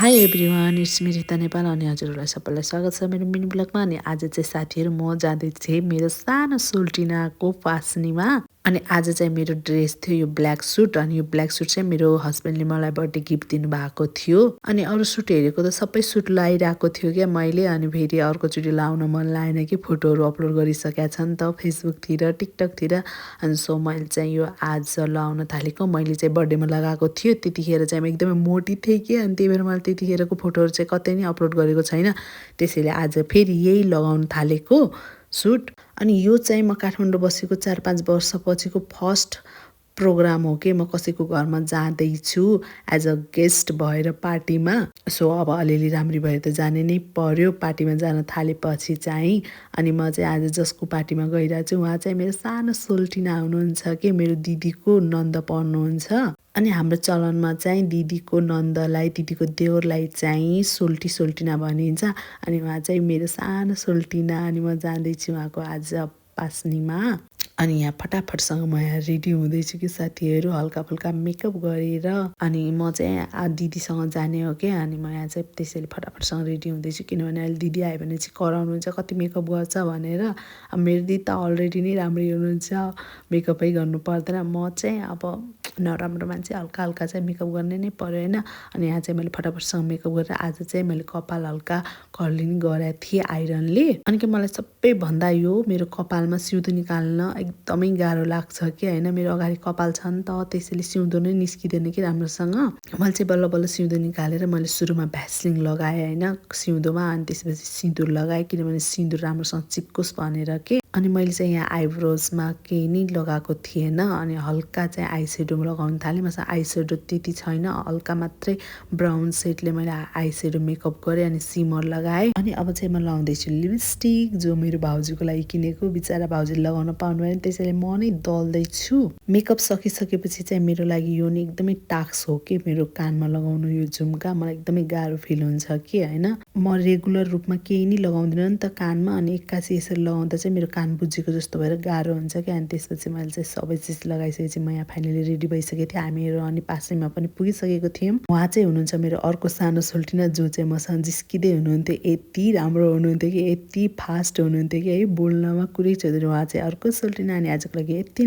High everyone, it's me Rita Nepal अनि हजुरहरूलाई सबैलाई स्वागत छ मेरो मिनी ब्लगमा। अनि आज चाहिँ साथीहरू म जाँदै थिएँ मेरो सानो सोल्टिनाको पास्नीमा। अनि आज चाहिँ मेरो ड्रेस थियो यो ब्ल्याक सुट। अनि यो ब्ल्याक सुट चाहिँ मेरो हस्बेन्डले मलाई बर्थडे गिफ्ट दिनुभएको थियो। अनि अरू सुट हेरेको त सबै सुट लगाइरहेको थियो क्या मैले। अनि फेरि अर्कोचोटि लाउन मन लागेन कि फोटोहरू अपलोड गरिसकेका छन् त फेसबुकतिर टिकटकतिर। अनि सो मैले चाहिँ यो आज लगाउन थालेको। मैले चाहिँ बर्थडेमा लगाएको थियो, त्यतिखेर चाहिँ म एकदमै मोटी थिएँ कि। अनि त्यही भएर मैले त्यतिखेरको फोटोहरू चाहिँ कतै नै अपलोड गरेको छैन। त्यसैले आज फेरि यही लगाउन थालेको सुट। अनि यो चाहिँ म काठमाडौँ बसेको 4-5 वर्षपछिको फर्स्ट प्रोग्राम हो कि म कसैको घरमा जाँदैछु एज अ गेस्ट भएर पार्टीमा। सो अब अलिअलि राम्री भएर त जाने नै पर्यो पार्टीमा जान थालेपछि चाहिँ। अनि म चाहिँ आज जसको पार्टीमा गइरहेको छु उहाँ चाहिँ मेरो सानो सोल्टिना हुनुहुन्छ कि मेरो दिदीको नन्द पर्नुहुन्छ। अनि हाम्रो चलनमा चाहिँ दिदीको नन्दलाई दिदीको देवरलाई चाहिँ सोल्टिना भनिन्छ। अनि उहाँ चाहिँ मेरो सानो सोल्टिना। अनि म जाँदैछु उहाँको आज पास्नीमा। अनि यहाँ फटाफटसँग म यहाँ रेडी हुँदैछु कि साथीहरू, हल्का फुल्का मेकअप गरेर। अनि म चाहिँ दिदीसँग जाने हो क्या। अनि म यहाँ चाहिँ त्यसैले फटाफटसँग रेडी हुँदैछु किनभने अहिले दिदी आयो भने चाहिँ कराउनुहुन्छ कति मेकअप गर्छ भनेर। अब मेरो दिदी त अलरेडी नै राम्रै हुनुहुन्छ, मेकअपै गर्नु पर्दैन। म चाहिँ अब नराम्रो मान्छे, हल्का हल्का चाहिँ मेकअप गर्ने नै पर्यो होइन। अनि यहाँ चाहिँ मैले फटाफटसँग मेकअप गरेर आज चाहिँ मैले कपाल हल्का कर्लिङ गरेको थिएँ आइरनले। अनि कि मलाई सबैभन्दा यो मेरो कपालमा सिउँदो निकाल्न एकदमै गाह्रो लाग्छ कि होइन। मेरो अगाडि कपाल छ नि त, त्यसैले सिउँदो नै निस्किँदैन कि राम्रोसँग। मैले चाहिँ बल्ल बल्ल सिउँदो निकालेर मैले सुरुमा भ्यासलिन लगाएँ होइन सिउँदोमा। अनि त्यसपछि सिन्दुर लगाएँ किनभने सिन्दुर राम्रोसँग चिप्कोस् भनेर के। अनि मैले चाहिँ यहाँ आइब्रोजमा केही नै लगाएको थिएन। अनि हल्का चाहिँ आई सेडो लगाउन थालेँ। मसँग आई सेडो त्यति छैन, हल्का मात्रै ब्राउन सेडले मैले आई सेडो मेकअप गरेँ। अनि सिमर लगाएँ। अनि अब चाहिँ म लगाउँदैछु लिपस्टिक, जो मेरो भाउजूको लागि किनेको। बिचरा भाउजूले लगाउन पाउनु भएन त्यसैले म नै दल्दैछु। मेकअप सकिसकेपछि चाहिँ मेरो लागि यो नि एकदमै टास्क हो कि मेरो कानमा लगाउनु यो झुम्का। मलाई एकदमै गाह्रो फिल हुन्छ कि होइन। म रेगुलर रूपमा केही नै लगाउँदिनँ नि त कानमा। अनि एक्कासी यसरी लगाउँदा चाहिँ मेरो कान बुझेको जस्तो भएर गाह्रो हुन्छ क्या। अनि त्यसपछि मैले चाहिँ सबै चिज लगाइसकेपछि म यहाँ फाइनली रेडी भइसकेको थिएँ। हामीहरू अनि पास्नीमा पनि पुगिसकेको थियौँ। उहाँ चाहिँ हुनुहुन्छ मेरो अर्को सानो सोल्टिना, जो चाहिँ मसँग जिस्किँदै हुनुहुन्थ्यो। यति राम्रो हुनुहुन्थ्यो कि, यति फास्ट हुनुहुन्थ्यो कि है, बोल्नमा कुरै छैन। उहाँ चाहिँ अर्को सोल्टिना। अनि आजको लागि यति।